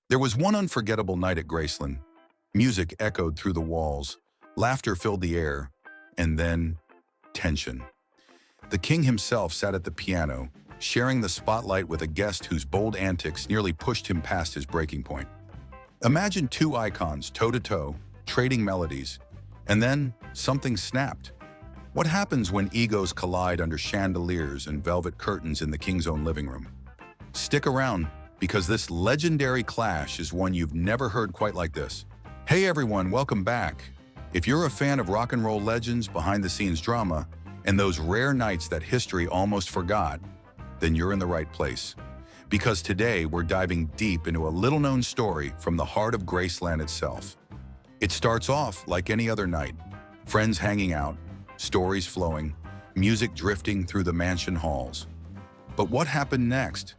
There was one unforgettable night at Graceland. Music echoed through the walls, laughter filled the air, and then tension. The king himself sat at the piano, sharing the spotlight with a guest whose bold antics nearly pushed him past his breaking point. Imagine two icons toe-to-toe, trading melodies, and then something snapped. What happens when egos collide under chandeliers and velvet curtains in the king's own living room? Stick around, because this legendary clash is one you've never heard quite like this. Hey everyone, welcome back. If you're a fan of rock and roll legends, behind-the-scenes drama, and those rare nights that history almost forgot, then you're in the right place. Because today we're diving deep into a little-known story from the heart of Graceland itself. It starts off like any other night, friends hanging out, stories flowing, music drifting through the mansion halls. But what happened next?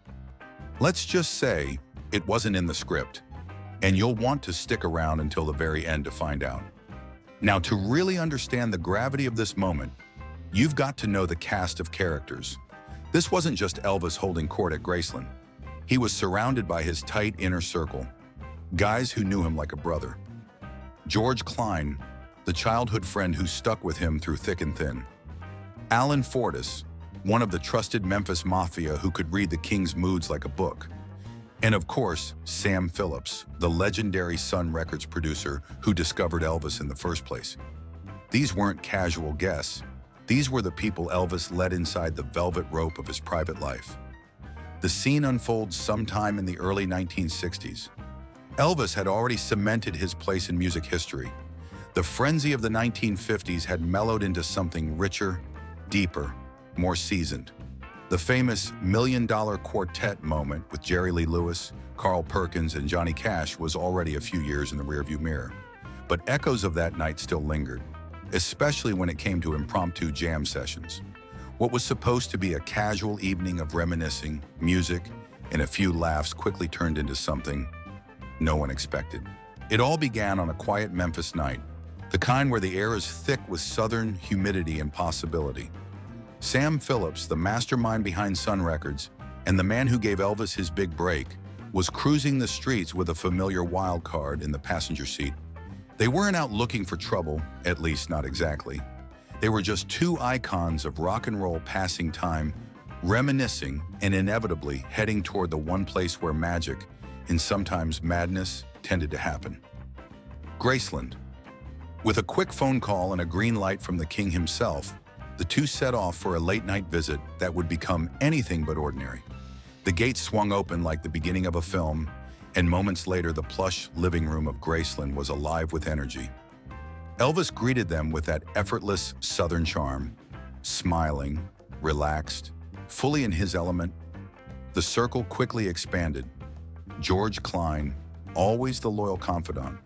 Let's just say it wasn't in the script, and you'll want to stick around until the very end to find out. Now, to really understand the gravity of this moment, you've got to know the cast of characters. This wasn't just Elvis holding court at Graceland. He was surrounded by his tight inner circle, guys who knew him like a brother. George Klein, the childhood friend who stuck with him through thick and thin. Alan Fortas, one of the trusted Memphis Mafia who could read the king's moods like a book. And of course, Sam Phillips, the legendary Sun Records producer who discovered Elvis in the first place. These weren't casual guests. These were the people Elvis led inside the velvet rope of his private life. The scene unfolds sometime in the early 1960s. Elvis had already cemented his place in music history. The frenzy of the 1950s had mellowed into something richer, deeper, more seasoned. The famous $1 Million Quartet moment with Jerry Lee Lewis, Carl Perkins, and Johnny Cash was already a few years in the rearview mirror. But echoes of that night still lingered, especially when it came to impromptu jam sessions. What was supposed to be a casual evening of reminiscing, music, and a few laughs quickly turned into something no one expected. It all began on a quiet Memphis night, the kind where the air is thick with southern humidity and possibility. Sam Phillips, the mastermind behind Sun Records, and the man who gave Elvis his big break, was cruising the streets with a familiar wild card in the passenger seat. They weren't out looking for trouble, at least not exactly. They were just two icons of rock and roll passing time, reminiscing and inevitably heading toward the one place where magic, and sometimes madness, tended to happen. Graceland. With a quick phone call and a green light from the king himself, the two set off for a late-night visit that would become anything but ordinary. The gates swung open like the beginning of a film, and moments later the plush living room of Graceland was alive with energy. Elvis greeted them with that effortless southern charm, smiling, relaxed, fully in his element. The circle quickly expanded. George Klein, always the loyal confidant.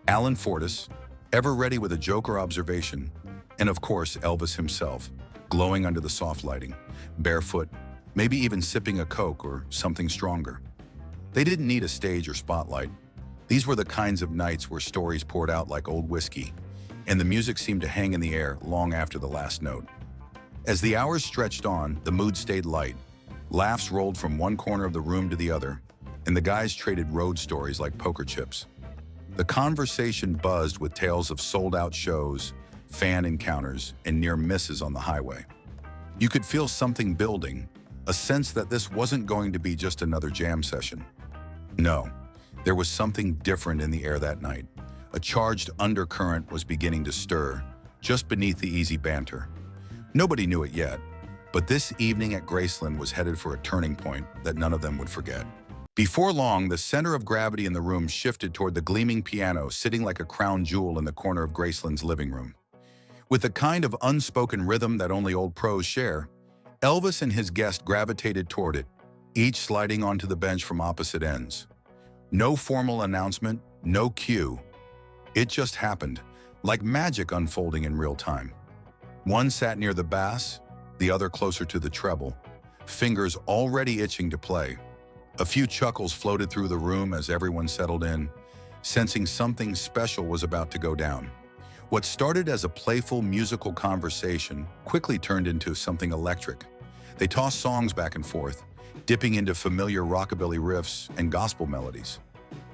Alan Fortas, ever ready with a joke or observation. And of course, Elvis himself, glowing under the soft lighting, barefoot, maybe even sipping a Coke or something stronger. They didn't need a stage or spotlight. These were the kinds of nights where stories poured out like old whiskey, and the music seemed to hang in the air long after the last note. As the hours stretched on, the mood stayed light. Laughs rolled from one corner of the room to the other, and the guys traded road stories like poker chips. The conversation buzzed with tales of sold-out shows, fan encounters, and near misses on the highway. You could feel something building, a sense that this wasn't going to be just another jam session. No, there was something different in the air that night. A charged undercurrent was beginning to stir, just beneath the easy banter. Nobody knew it yet, but this evening at Graceland was headed for a turning point that none of them would forget. Before long, the center of gravity in the room shifted toward the gleaming piano sitting like a crown jewel in the corner of Graceland's living room. With the kind of unspoken rhythm that only old pros share, Elvis and his guest gravitated toward it, each sliding onto the bench from opposite ends. No formal announcement, no cue. It just happened, like magic unfolding in real time. One sat near the bass, the other closer to the treble, fingers already itching to play. A few chuckles floated through the room as everyone settled in, sensing something special was about to go down. What started as a playful musical conversation quickly turned into something electric. They tossed songs back and forth, dipping into familiar rockabilly riffs and gospel melodies.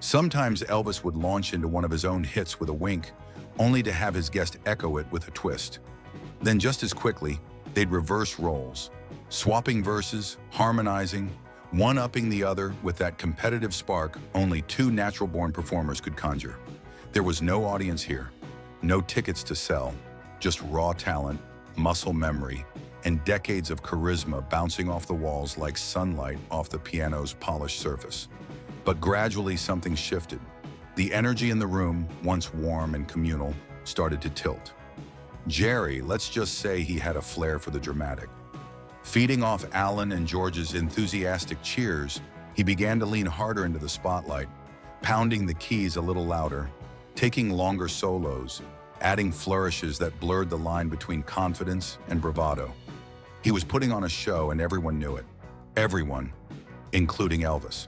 Sometimes Elvis would launch into one of his own hits with a wink, only to have his guest echo it with a twist. Then just as quickly, they'd reverse roles, swapping verses, harmonizing, one-upping the other with that competitive spark only two natural-born performers could conjure. There was no audience here, no tickets to sell, just raw talent, muscle memory, and decades of charisma bouncing off the walls like sunlight off the piano's polished surface. But gradually something shifted. The energy in the room, once warm and communal, started to tilt. Jerry, let's just say he had a flair for the dramatic. Feeding off Alan and George's enthusiastic cheers, he began to lean harder into the spotlight, pounding the keys a little louder, taking longer solos, adding flourishes that blurred the line between confidence and bravado. He was putting on a show and everyone knew it. Everyone, including Elvis.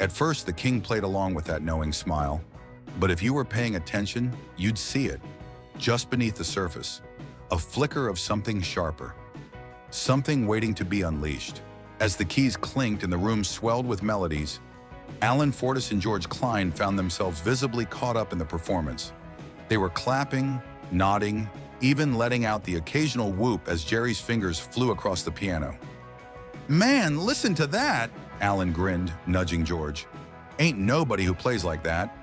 At first, the king played along with that knowing smile, but if you were paying attention, you'd see it. Just beneath the surface, a flicker of something sharper. Something waiting to be unleashed. As the keys clinked and the room swelled with melodies, Alan Fortas and George Klein found themselves visibly caught up in the performance. They were clapping, nodding, even letting out the occasional whoop as Jerry's fingers flew across the piano. "Man, listen to that!" Alan grinned, nudging George. "Ain't nobody who plays like that."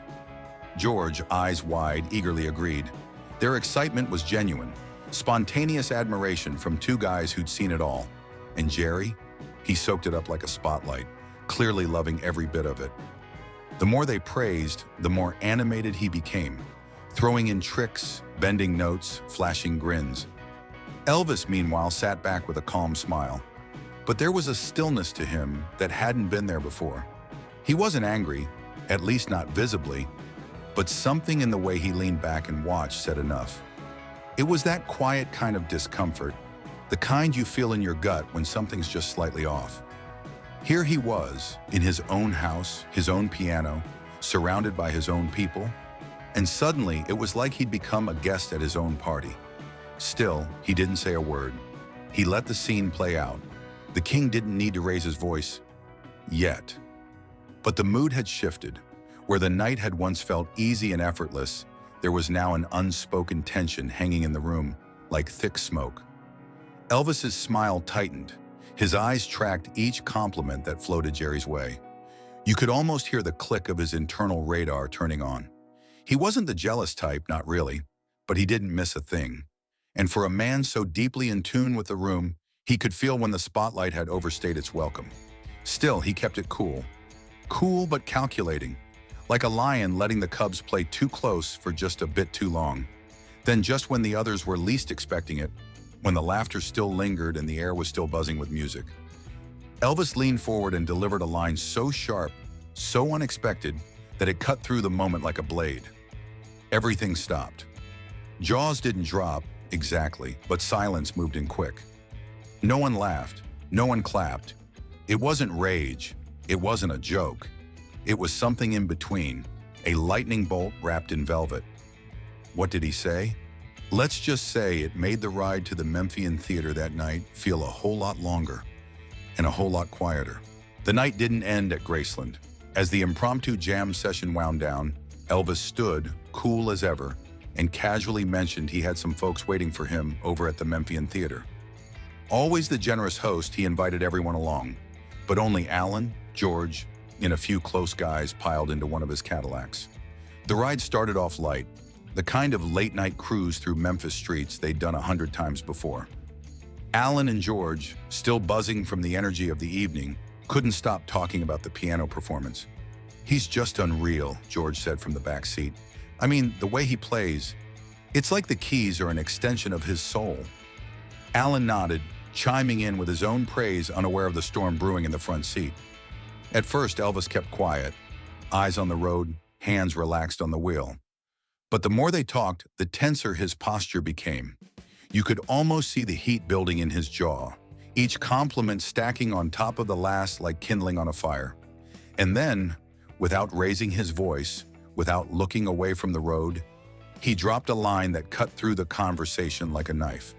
George, eyes wide, eagerly agreed. Their excitement was genuine, spontaneous admiration from two guys who'd seen it all. And Jerry? He soaked it up like a spotlight, clearly loving every bit of it. The more they praised, the more animated he became, throwing in tricks, bending notes, flashing grins. Elvis, meanwhile, sat back with a calm smile. But there was a stillness to him that hadn't been there before. He wasn't angry, at least not visibly, but something in the way he leaned back and watched said enough. It was that quiet kind of discomfort, the kind you feel in your gut when something's just slightly off. Here he was, in his own house, his own piano, surrounded by his own people, and suddenly it was like he'd become a guest at his own party. Still, he didn't say a word. He let the scene play out. The king didn't need to raise his voice yet. But the mood had shifted. Where the night had once felt easy and effortless, there was now an unspoken tension hanging in the room, like thick smoke. Elvis's smile tightened. His eyes tracked each compliment that floated Jerry's way. You could almost hear the click of his internal radar turning on. He wasn't the jealous type, not really, but he didn't miss a thing. And for a man so deeply in tune with the room, he could feel when the spotlight had overstayed its welcome. Still, he kept it cool. Cool but calculating. Like a lion letting the cubs play too close for just a bit too long. Then just when the others were least expecting it, when the laughter still lingered and the air was still buzzing with music, Elvis leaned forward and delivered a line so sharp, so unexpected, that it cut through the moment like a blade. Everything stopped. Jaws didn't drop, exactly, but silence moved in quick. No one laughed, no one clapped. It wasn't rage, it wasn't a joke. It was something in between, a lightning bolt wrapped in velvet. What did he say? Let's just say it made the ride to the Memphian Theater that night feel a whole lot longer and a whole lot quieter. The night didn't end at Graceland. As the impromptu jam session wound down, Elvis stood, cool as ever, and casually mentioned he had some folks waiting for him over at the Memphian Theater. Always the generous host, he invited everyone along, but only Alan, George, and a few close guys piled into one of his Cadillacs. The ride started off light, the kind of late-night cruise through Memphis streets they'd done 100 times before. Alan and George, still buzzing from the energy of the evening, couldn't stop talking about the piano performance. "He's just unreal," George said from the back seat. "I mean, the way he plays, it's like the keys are an extension of his soul." Alan nodded, chiming in with his own praise, unaware of the storm brewing in the front seat. At first, Elvis kept quiet, eyes on the road, hands relaxed on the wheel. But the more they talked, the tenser his posture became. You could almost see the heat building in his jaw, each compliment stacking on top of the last like kindling on a fire. And then, without raising his voice, without looking away from the road, he dropped a line that cut through the conversation like a knife.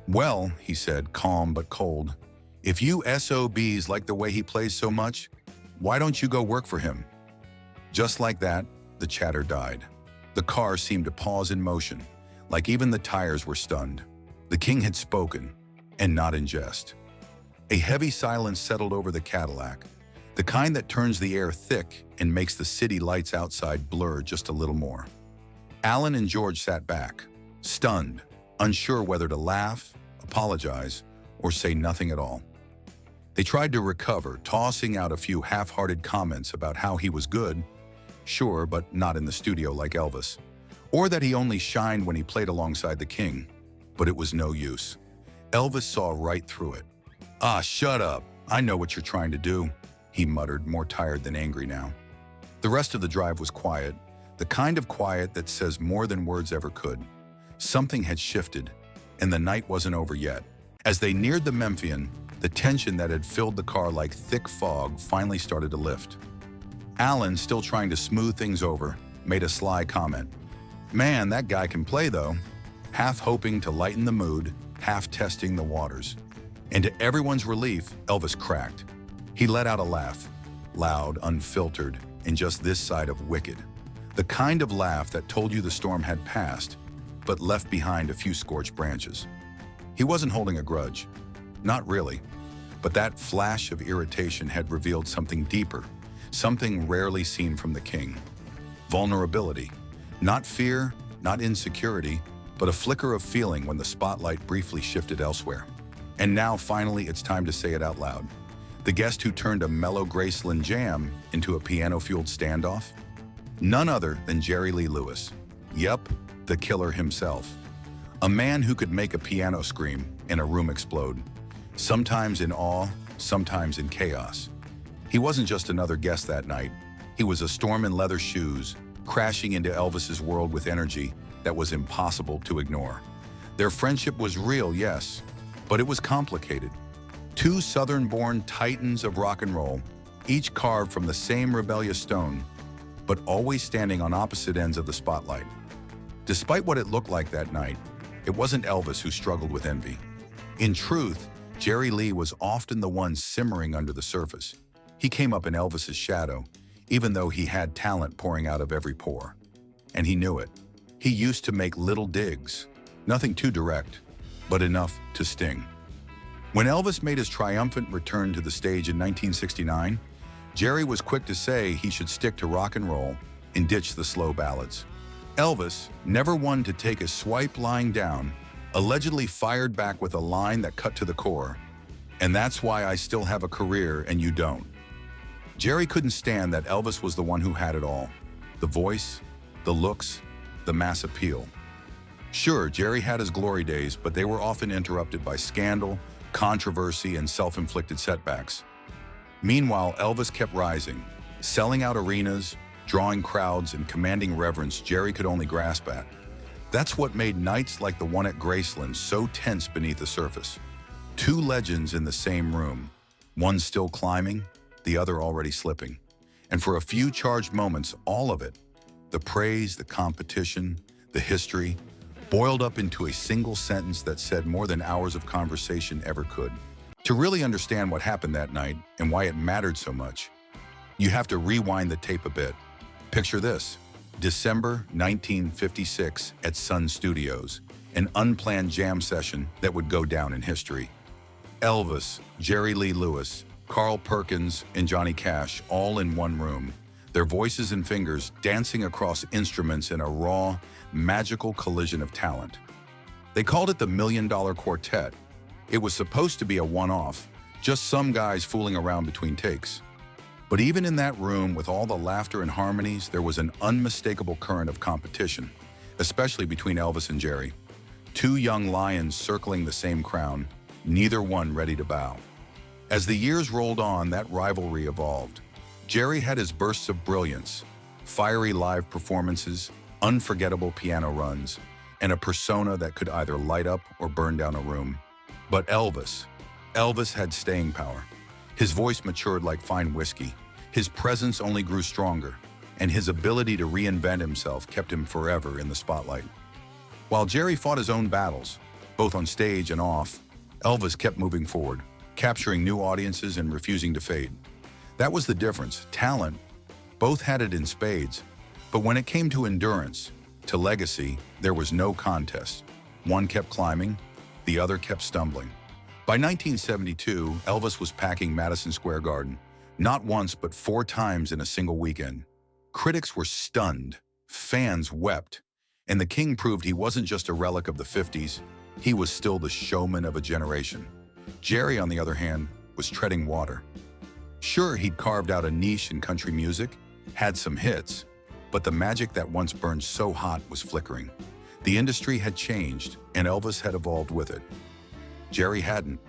"Well," he said, calm but cold, "if you SOBs like the way he plays so much, why don't you go work for him?" Just like that, the chatter died. The car seemed to pause in motion, like even the tires were stunned. The king had spoken, and not in jest. A heavy silence settled over the Cadillac, the kind that turns the air thick and makes the city lights outside blur just a little more. Alan and George sat back, stunned, unsure whether to laugh, apologize, or say nothing at all. They tried to recover, tossing out a few half-hearted comments about how he was good, sure, but not in the studio like Elvis, or that he only shined when he played alongside the king. But it was no use. Elvis saw right through it. "Ah, shut up. I know what you're trying to do," he muttered, more tired than angry now. The rest of the drive was quiet, the kind of quiet that says more than words ever could. Something had shifted, and the night wasn't over yet. As they neared the Memphian, the tension that had filled the car like thick fog finally started to lift. Alan, still trying to smooth things over, made a sly comment. "Man, that guy can play though," half hoping to lighten the mood, half testing the waters. And to everyone's relief, Elvis cracked. He let out a laugh, loud, unfiltered, and just this side of wicked. The kind of laugh that told you the storm had passed, but left behind a few scorched branches. He wasn't holding a grudge. Not really. But that flash of irritation had revealed something deeper, something rarely seen from the king. Vulnerability. Not fear, not insecurity, but a flicker of feeling when the spotlight briefly shifted elsewhere. And now, finally, it's time to say it out loud. The guest who turned a mellow Graceland jam into a piano-fueled standoff? None other than Jerry Lee Lewis. Yep, the killer himself. A man who could make a piano scream and a room explode. Sometimes in awe, sometimes in chaos. He wasn't just another guest that night. He was a storm in leather shoes, crashing into Elvis's world with energy that was impossible to ignore. Their friendship was real, yes, but it was complicated. Two Southern-born titans of rock and roll, each carved from the same rebellious stone, but always standing on opposite ends of the spotlight. Despite what it looked like that night, it wasn't Elvis who struggled with envy. In truth, Jerry Lee was often the one simmering under the surface. He came up in Elvis's shadow, even though he had talent pouring out of every pore. And he knew it. He used to make little digs, nothing too direct, but enough to sting. When Elvis made his triumphant return to the stage in 1969, Jerry was quick to say he should stick to rock and roll and ditch the slow ballads. Elvis, never one to take a swipe lying down, allegedly fired back with a line that cut to the core. "And that's why I still have a career and you don't." Jerry couldn't stand that Elvis was the one who had it all. The voice, the looks, the mass appeal. Sure, Jerry had his glory days, but they were often interrupted by scandal, controversy, and self-inflicted setbacks. Meanwhile, Elvis kept rising, selling out arenas, drawing crowds, and commanding reverence Jerry could only grasp at. That's what made nights like the one at Graceland so tense beneath the surface. Two legends in the same room, one still climbing, the other already slipping. And for a few charged moments, all of it, the praise, the competition, the history, boiled up into a single sentence that said more than hours of conversation ever could. To really understand what happened that night and why it mattered so much, you have to rewind the tape a bit. Picture this: December 1956 at Sun Studios, an unplanned jam session that would go down in history. Elvis, Jerry Lee Lewis, Carl Perkins, and Johnny Cash all in one room, their voices and fingers dancing across instruments in a raw, magical collision of talent. They called it the $1 Million Quartet. It was supposed to be a one-off, just some guys fooling around between takes. But even in that room, with all the laughter and harmonies, there was an unmistakable current of competition, especially between Elvis and Jerry. Two young lions circling the same crown, neither one ready to bow. As the years rolled on, that rivalry evolved. Jerry had his bursts of brilliance, fiery live performances, unforgettable piano runs, and a persona that could either light up or burn down a room. But Elvis had staying power. His voice matured like fine whiskey, his presence only grew stronger, and his ability to reinvent himself kept him forever in the spotlight. While Jerry fought his own battles, both on stage and off, Elvis kept moving forward, capturing new audiences and refusing to fade. That was the difference: talent, Both had it in spades, but when it came to endurance, to legacy, there was no contest. One kept climbing, the other kept stumbling. By 1972, Elvis was packing Madison Square Garden, not once but 4 times in a single weekend. Critics were stunned, fans wept, and the King proved he wasn't just a relic of the 50s, he was still the showman of a generation. Jerry, on the other hand, was treading water. Sure, he'd carved out a niche in country music, had some hits, but the magic that once burned so hot was flickering. The industry had changed, and Elvis had evolved with it. Jerry hadn't.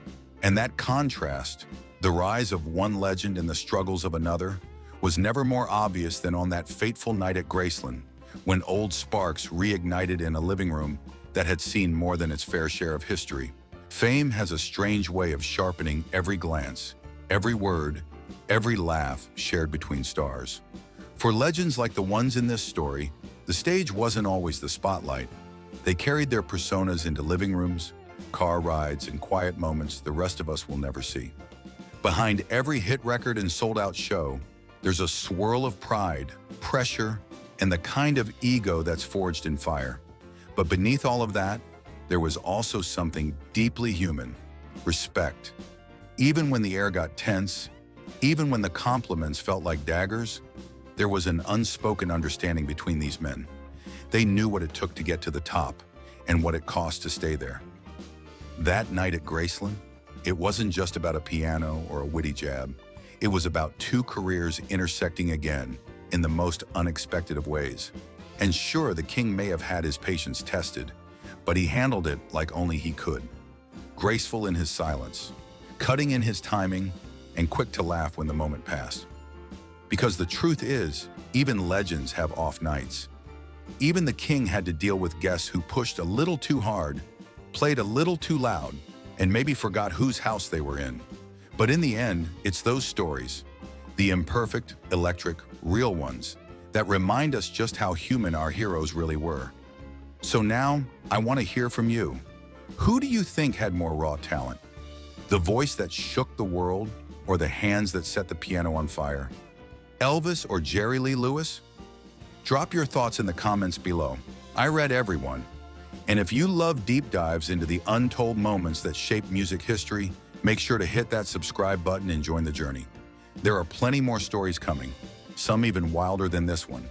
And that contrast, the rise of one legend and the struggles of another, was never more obvious than on that fateful night at Graceland, when old sparks reignited in a living room that had seen more than its fair share of history. Fame has a strange way of sharpening every glance, every word, every laugh shared between stars. For legends like the ones in this story, the stage wasn't always the spotlight. They carried their personas into living rooms, car rides, and quiet moments the rest of us will never see. Behind every hit record and sold-out show, there's a swirl of pride, pressure, and the kind of ego that's forged in fire. But beneath all of that, there was also something deeply human: respect. Even when the air got tense, even when the compliments felt like daggers, there was an unspoken understanding between these men. They knew what it took to get to the top and what it cost to stay there. That night at Graceland, it wasn't just about a piano or a witty jab. It was about 2 careers intersecting again in the most unexpected of ways. And sure, the King may have had his patience tested, but he handled it like only he could. Graceful in his silence, cutting in his timing, and quick to laugh when the moment passed. Because the truth is, even legends have off nights. Even the King had to deal with guests who pushed a little too hard, played a little too loud, and maybe forgot whose house they were in. But in the end, it's those stories, the imperfect, electric, real ones, that remind us just how human our heroes really were. So now, I want to hear from you. Who do you think had more raw talent? The voice that shook the world, or the hands that set the piano on fire? Elvis or Jerry Lee Lewis? Drop your thoughts in the comments below. I read everyone. And if you love deep dives into the untold moments that shape music history, make sure to hit that subscribe button and join the journey. There are plenty more stories coming, some even wilder than this one.